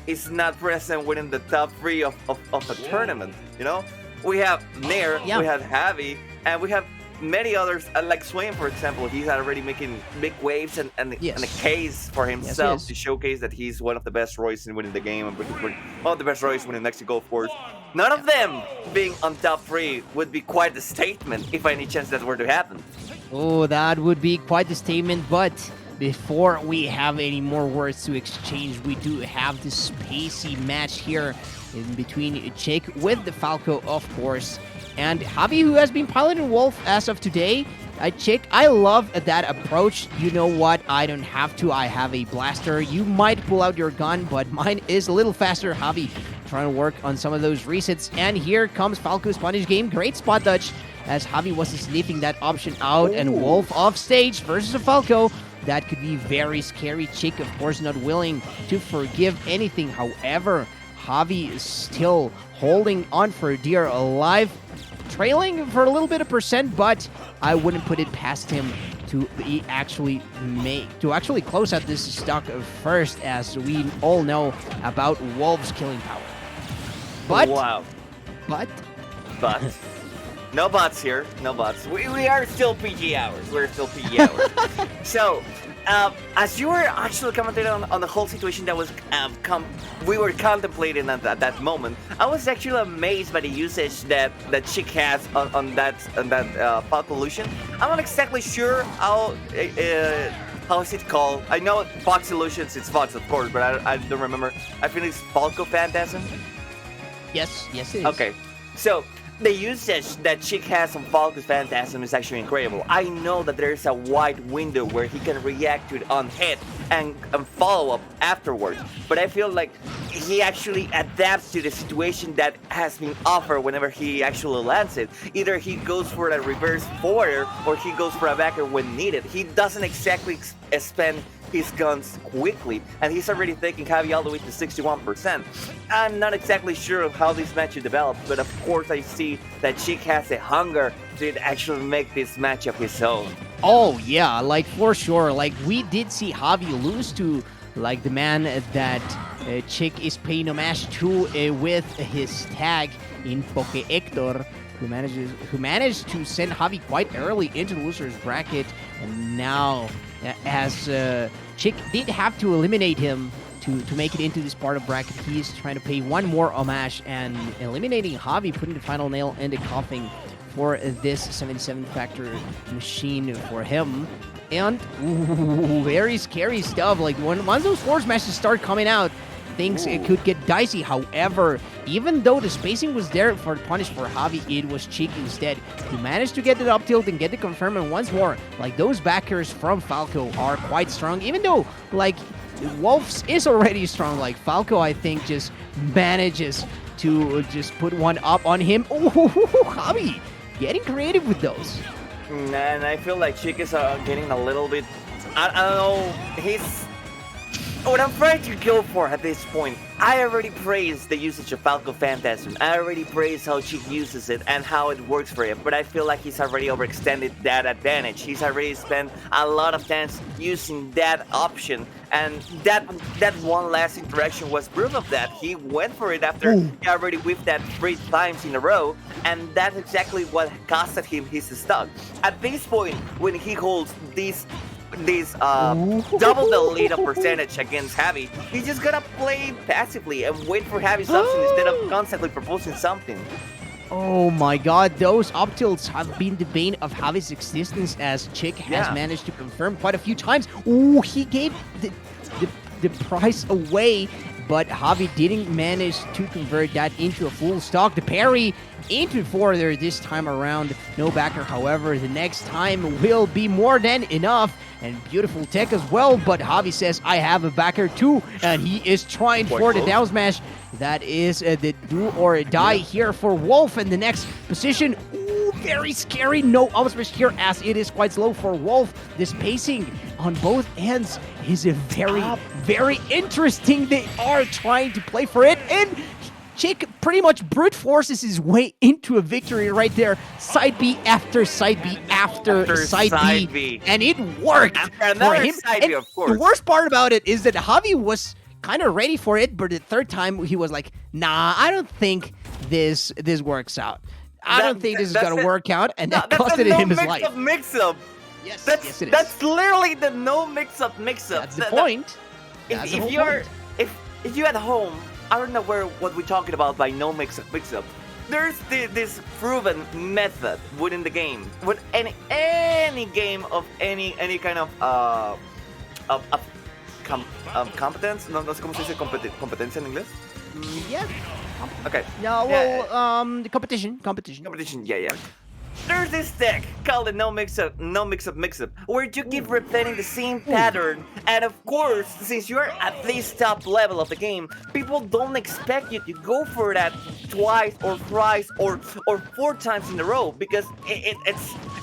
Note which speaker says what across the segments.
Speaker 1: is not present within the top 3 of a tournament, you know? We have Nair, we have Javi, and we have many others, like Swain, for example. He's already making big waves and a case for himself to showcase that he's one of the best Royce in winning the game, and one of the best Royce winning Mexico, of course. None of them being on top 3 would be quite a statement if any chance that were to happen.
Speaker 2: Oh, that would be quite the statement, but before we have any more words to exchange, we do have this spacey match here in between Chick with the Falco, of course, and Javi, who has been piloting Wolf as of today. Chick, I love that approach. You know what? I don't have to. I have a blaster. You might pull out your gun, but mine is a little faster. Javi trying to work on some of those resets, and here comes Falco's punish game. Great spot dodge as Javi was sniffing that option out, and Wolf off stage versus a Falco. That could be very scary. Chick, of course, not willing to forgive anything. However, Javi is still holding on for dear life, trailing for a little bit of percent, but I wouldn't put it past him to actually close out this stock first, as we all know about Wolf's killing power. But
Speaker 1: no bots here. No bots. We are still PG hours. We're still PG hours. So, as you were actually commenting on the whole situation that was we were contemplating at that moment, I was actually amazed by the usage that Chick has on that Falco illusion. I'm not exactly sure how is it called. I know Fox illusions. It's Fox, of course, but I don't remember. I think it's Falco Phantasm.
Speaker 2: Yes, it is.
Speaker 1: Okay, so the usage that Chick has on Falco's Phantasm is actually incredible. I know that there's a wide window where he can react to it on hit and follow up afterwards, but I feel like he actually adapts to the situation that has been offered whenever he actually lands it. Either he goes for a reverse forwarder or he goes for a backer when needed. He doesn't exactly spend his guns quickly, and he's already taking Javi all the way to 61%. I'm not exactly sure of how this match will develop, but of course I see that Chick has a hunger to actually make this match of his own.
Speaker 2: Oh yeah, like for sure. Like we did see Javi lose to like the man that Chick is paying homage to with his tag in Poke Hector, who managed to send Javi quite early into the loser's bracket, and now as Chick did have to eliminate him to make it into this part of bracket, he's trying to pay one more homage and eliminating Javi, putting the final nail in the coffin for this 77 factor machine for him. And very scary stuff. Like once those force matches start coming out, things it could get dicey. However, even though the spacing was there for punish for Javi, it was Chick instead who managed to get it up tilt and get the confirm. And once more, like those backers from Falco are quite strong, even though like Wolf's is already strong. Like Falco, I think, just manages to just put one up on him. Oh, Javi getting creative with those.
Speaker 1: And I feel like Chick is getting a little bit, I don't know, what I'm trying to go for at this point, I already praised the usage of Falco Phantasm. I already praised how Chick uses it and how it works for him, but I feel like he's already overextended that advantage. He's already spent a lot of times using that option, and that one last interaction was proof of that. He went for it after he already whiffed that 3 times in a row, and that's exactly what costed him his stock. At this point, when he holds this double the lead of percentage against Javi, he's just gonna play passively and wait for Javi's option instead of constantly proposing something.
Speaker 2: Oh my god, those up tilts have been the bane of Javi's existence, as Chick has managed to confirm quite a few times. Ooh, he gave the prize away, but Javi didn't manage to convert that into a full stock. The parry into forwarder this time around. No backer, however, the next time will be more than enough. And beautiful tech as well, but Javi says, I have a backer too, and he is trying for the down smash. That is the do or die here for Wolf in the next position. Ooh, very scary. No up smash here, as it is quite slow for Wolf. This pacing on both ends is a very interesting. They are trying to play for it, and Chick pretty much brute forces his way into a victory right there. Side B after side B after side B. And it worked for him.
Speaker 1: Side B, of course.
Speaker 2: The worst part about it is that Javi was kind of ready for it, but the third time he was like, nah, I don't think this works out. I don't think this is going to work out, and that costed him his life.
Speaker 1: Mix-up.
Speaker 2: Yes,
Speaker 1: yes,
Speaker 2: it is.
Speaker 1: That's literally the no mix-up.
Speaker 2: That's the point.
Speaker 1: If you at home, I don't know what we're talking about by no mix-up. There's this proven method within the game, with any game of any kind of competence. No sé cómo se dice competencia en inglés.
Speaker 2: Yeah.
Speaker 1: Okay.
Speaker 2: No, well, the competition.
Speaker 1: Yeah. There's this deck called the no mix-up, where you keep repeating the same pattern, and of course, since you're at this top level of the game, people don't expect you to go for that twice or thrice or 4 times in a row, because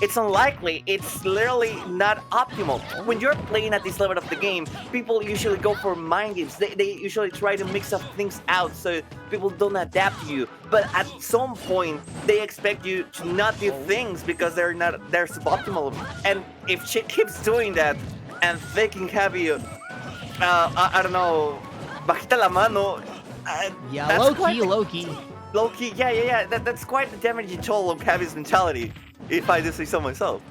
Speaker 1: it's unlikely. It's literally not optimal. When you're playing at this level of the game, people usually go for mind games. They usually try to mix up things out so people don't adapt to you. But at some point, they expect you to not do things because they're suboptimal. And if she keeps doing that and they can have you, I don't know, bajita la mano.
Speaker 2: Yeah, low key.
Speaker 1: Low key, yeah. That's quite the damaging toll of Javi's mentality, if I do say so myself.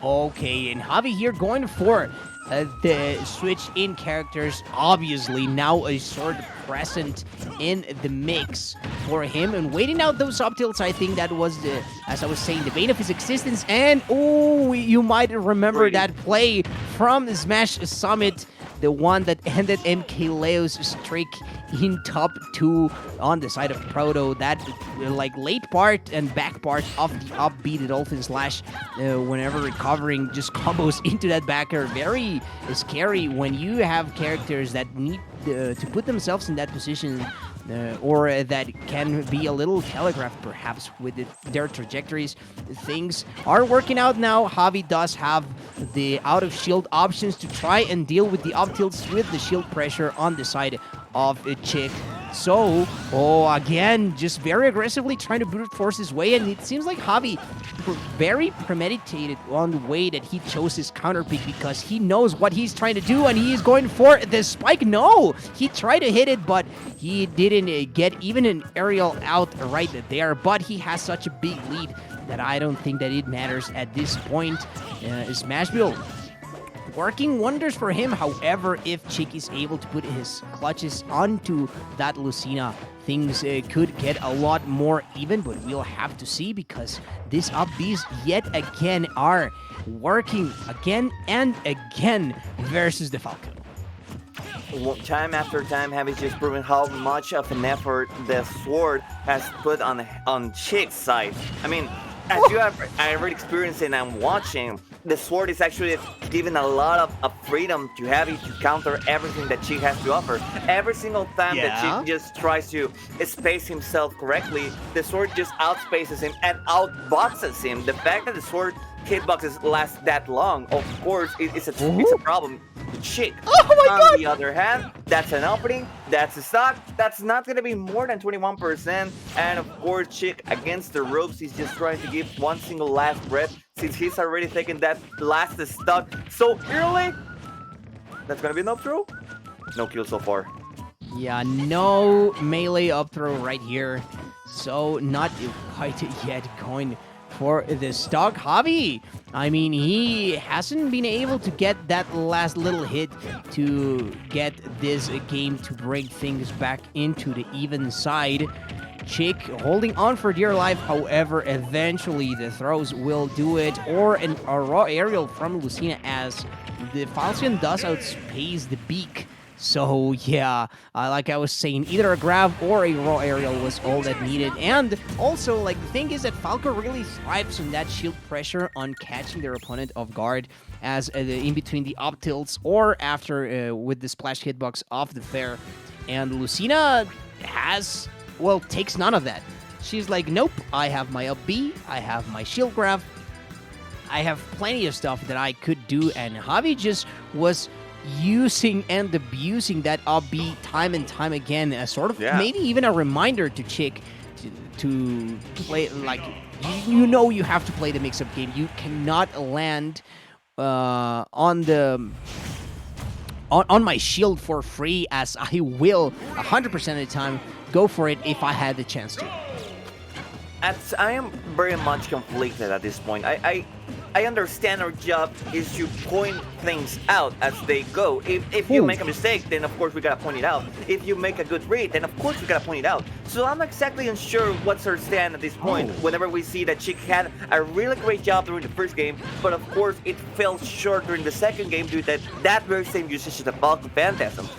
Speaker 2: Okay, and Javi here going for the switch in characters, obviously now a sword present in the mix for him, and waiting out those up tilts. I think that was as I was saying, the bane of his existence. And you might remember that play from Smash Summit, the one that ended MK Leo's streak in top 2 on the side of Proto. That like late part and back part of the upbeat Dolphin Slash, whenever recovering, just combos into that backer. Very scary when you have characters that need to put themselves in that position, or that can be a little telegraphed perhaps with their trajectories. Things are working out now. Javi does have the out of shield options to try and deal with the up tilts with the shield pressure on the side of a Chick. So, again, just very aggressively trying to brute force his way, and it seems like Javi very premeditated on the way that he chose his counter pick, because he knows what he's trying to do, and he is going for the spike. No! He tried to hit it, but he didn't get even an aerial out right there, but he has such a big lead that I don't think that it matters at this point. Smashville working wonders for him. However, if Chick is able to put his clutches onto that Lucina, things could get a lot more even, but we'll have to see, because these up Bs yet again are working again and again versus the Falco.
Speaker 1: Time after time, Javi's just proven how much of an effort the sword has put on Chick's side. I mean, as you have already experienced and I'm watching, the sword is actually giving a lot of freedom to Javi to counter everything that Chick has to offer. Every single time that Chick just tries to space himself correctly, the sword just outspaces him and outboxes him. The fact that the sword hitboxes last that long, of course, it's a problem. Chick. On the other hand, that's an opening, that's a stock, that's not going to be more than 21%. And of course, Chick against the ropes, he's just trying to give one single last breath, since he's already taken that last stock so early. That's going to be an up throw. No kill so far.
Speaker 2: Yeah, no melee up throw right here. So not quite yet going for the stock. Javi, I mean, he hasn't been able to get that last little hit to get this game to break things back into the even side. Chick holding on for dear life. However, eventually the throws will do it, or a raw aerial from Lucina, as the Falcon does outspace the beak. So yeah, like I was saying, either a grab or a raw aerial was all that needed. And also, like, the thing is that Falco really thrives on that shield pressure, on catching their opponent off guard, as in between the up tilts or after with the splash hitbox off the fair. And Lucina takes none of that. She's like, nope, I have my up B, I have my shield grab, I have plenty of stuff that I could do. And Javi just was using and abusing that up B time and time again, as sort of maybe even a reminder to Chick to play, like, you know, you have to play the mix-up game. You cannot land on the on my shield for free, as I will 100% of the time go for it if I had the chance to.
Speaker 1: I am very much conflicted at this point. I understand our job is to point things out as they go. If you make a mistake, then of course we gotta point it out. If you make a good read, then of course we gotta point it out. So I'm not exactly unsure what's our stand at this point. Whenever we see that Chick had a really great job during the first game, but of course it fell short during the second game due to that very same usage of the Falco Phantasm.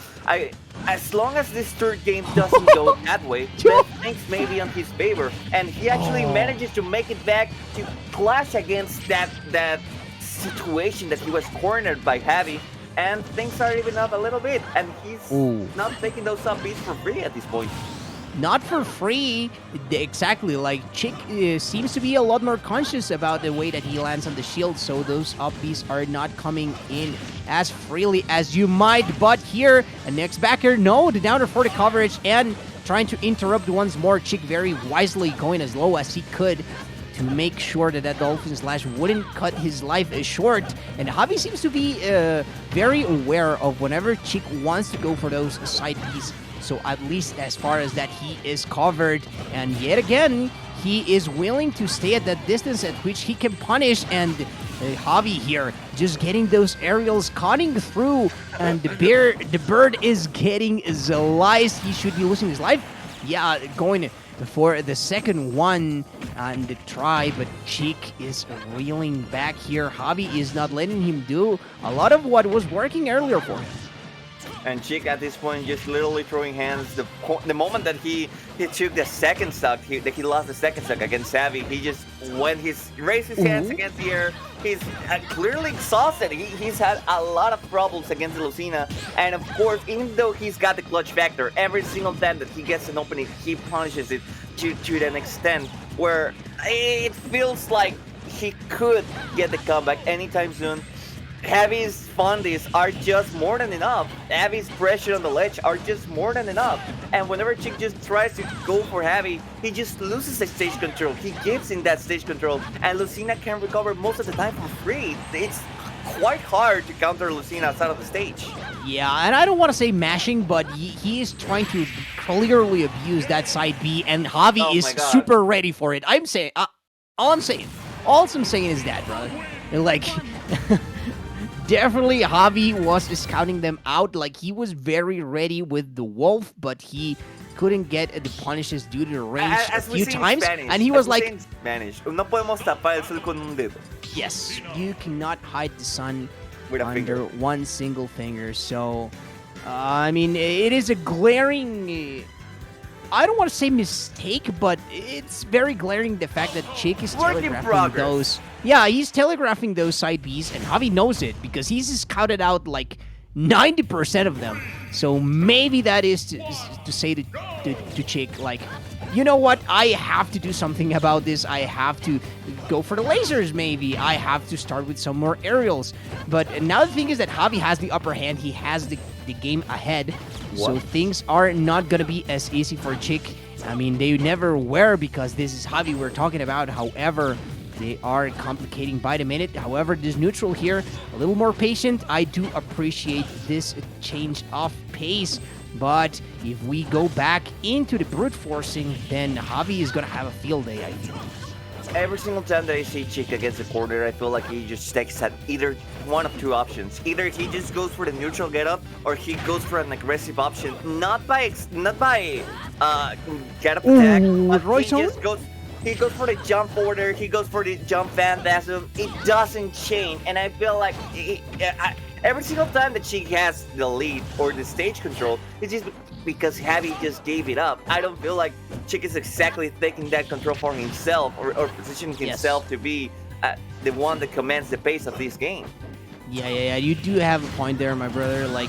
Speaker 1: As long as this third game doesn't go that way, then things may be on his favor, and he actually manages to make it back to clash against that situation that he was cornered by Javi, and things are even up a little bit, and he's not taking those up beats for free at this point.
Speaker 2: Not for free, exactly. Like, Chick seems to be a lot more conscious about the way that he lands on the shield, so those upbeats are not coming in as freely as you might. But here, a next backer, no, the downer for the coverage, and trying to interrupt once more. Chick very wisely going as low as he could to make sure that Dolphin Slash wouldn't cut his life short. And Javi seems to be very aware of whenever Chick wants to go for those side Bs. So at least as far as that, he is covered. And yet again, he is willing to stay at that distance at which he can punish. And Javi here just getting those aerials, cutting through. And the bird is getting sliced. He should be losing his life. Yeah, going for the second one and the try, but Chick is reeling back here. Javi is not letting him do a lot of what was working earlier for him.
Speaker 1: And Chick at this point just literally throwing hands. The moment that he took the second stock, he lost the second stock against Javi, he just, when he's raised his hands against the air, he's clearly exhausted. He's had a lot of problems against Lucina. And of course, even though he's got the clutch factor, every single time that he gets an opening, he punishes it to an extent where it feels like he could get the comeback anytime soon. Javi's fundies are just more than enough. Javi's pressure on the ledge are just more than enough. And whenever Chick just tries to go for Javi, he just loses the stage control. He gives in that stage control, and Lucina can recover most of the time for free. It's quite hard to counter Lucina outside of the stage.
Speaker 2: Yeah, and I don't want to say mashing, but he is trying to clearly abuse that side B, and Javi is super ready for it. I'm saying, all I'm saying is that, brother. Like... Definitely, Javi was scouting them out. Like, he was very ready with the wolf, but he couldn't get the punishes due to the range a few times. And he was like,
Speaker 1: in Spanish, no podemos tapar el sol con un dedo.
Speaker 2: Yes, you cannot hide the sun
Speaker 1: with
Speaker 2: under one single finger. So, I mean, it is a glaring... I don't want to say mistake, but it's very glaring the fact that Chick is telegraphing those. Yeah, he's telegraphing those side Bs, and Javi knows it because he's scouted out like 90% of them. So maybe that is to say to Chick, like, you know what? I have to do something about this. I have to go for the lasers, maybe. I have to start with some more aerials. But now the thing is that Javi has the upper hand. He has the game ahead. So things are not going to be as easy for Chick. I mean, they never were because this is Javi we're talking about. However, they are complicating by the minute. However, this neutral here, a little more patient. I do appreciate this change of pace. But if we go back into the brute forcing, then Javi is going to have a field day, I feel.
Speaker 1: Every single time that I see Chick against a corner, I feel like he just sticks at either one of two options. Either he just goes for the neutral getup, or he goes for an aggressive option. Not by getup attack, but he goes for the jump order, he goes for the jump phantasm. It doesn't change, and I feel like every single time that Chick has the lead or the stage control, it's just because Javi just gave it up. I don't feel like Chick is exactly taking that control for himself or positioning himself to be the one that commands the pace of this game.
Speaker 2: Yeah, you do have a point there, my brother. Like,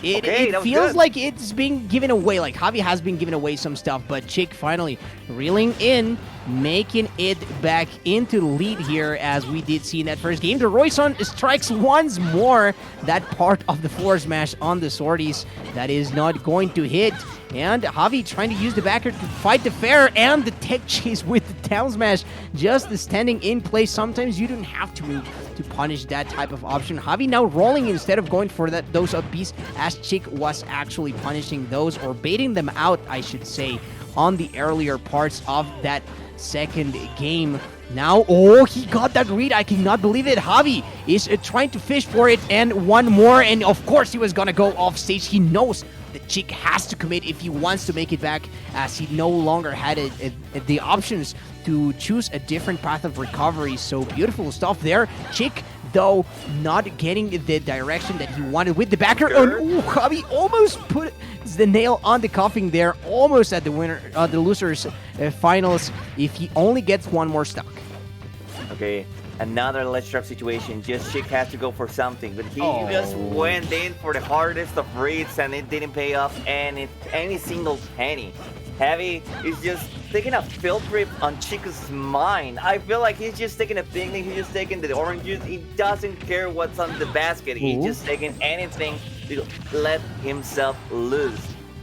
Speaker 2: it feels like it's being given away. Like, Javi has been giving away some stuff, but Chick finally reeling in, making it back into the lead here, as we did see in that first game. The Royson strikes once more that part of the floor smash on the sorties. That is not going to hit. And Javi trying to use the backer to fight the fair, and the tech chase with the down smash just standing in place. Sometimes you don't have to move to punish that type of option. Javi now rolling instead of going for those up Bs, as Chick was actually punishing those, or baiting them out, I should say, on the earlier parts of that second game. Now, oh, he got that read. I cannot believe it. Javi is trying to fish for it, and one more, and of course he was gonna go off stage. He knows that Chick has to commit if he wants to make it back, as he no longer had the options to choose a different path of recovery. So beautiful stuff there. Chick, though, not getting the direction that he wanted with the backer. And Javi almost put the nail on the coffin there, almost at the losers finals, if he only gets one more stock.
Speaker 1: Okay, another ledge trap situation. Just Chick has to go for something, but he just went in for the hardest of reads, and it didn't pay off any single penny. Javi is just taking a field trip on Chico's mind. I feel like he's just taking a picnic, he's just taking the orange juice. He doesn't care what's on the basket. He's just taking anything to let himself lose.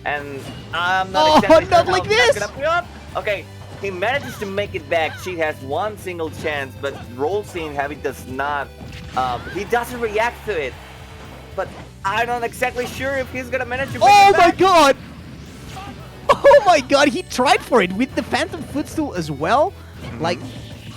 Speaker 1: And I'm not exactly sure
Speaker 2: not
Speaker 1: how
Speaker 2: like
Speaker 1: that's
Speaker 2: this!
Speaker 1: gonna pay off. Okay, he manages to make it back. She has one single chance, but Rolsing Javi does not. He doesn't react to it. But I'm not exactly sure if he's gonna manage to make it back.
Speaker 2: My god! Oh my god, he tried for it with the Phantom Footstool as well. Like,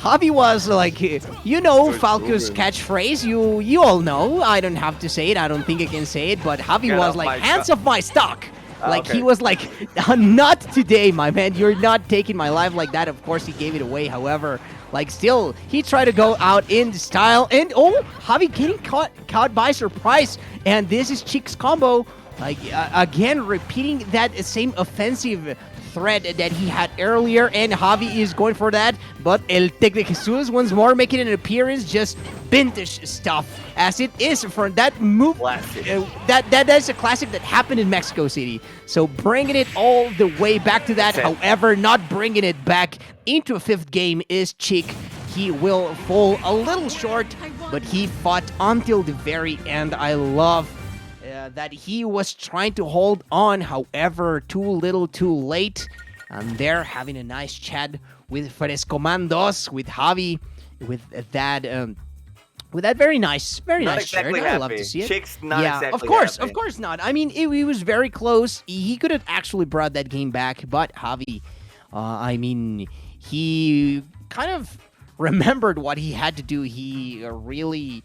Speaker 2: Javi was like, you know Falco's catchphrase, you all know. I don't have to say it, I don't think I can say it, but Javi was like, hands off my stock. Like, he was like, not today, my man. You're not taking my life like that. Of course, he gave it away. However, like, still, he tried to go out in style. And, Javi getting caught by surprise. And this is Chick's combo. Like, again, repeating that same offensive thread that he had earlier, and Javi is going for that, but El Tec de Jesus once more making an appearance, just vintage stuff, as it is for that move. That is a classic that happened in Mexico City, so bringing it all the way back to that. However, not bringing it back into a fifth game is Chick. He will fall a little short, but he fought until the very end. I love that he was trying to hold on, however, too little too late. And they're having a nice chat with Frescomandos, with Javi, with that very nice
Speaker 1: exactly
Speaker 2: shirt. I love to see it.
Speaker 1: Chick's not exactly
Speaker 2: of course not. I mean, it was very close. He could have actually brought that game back, but Javi, I mean, he kind of remembered what he had to do. He really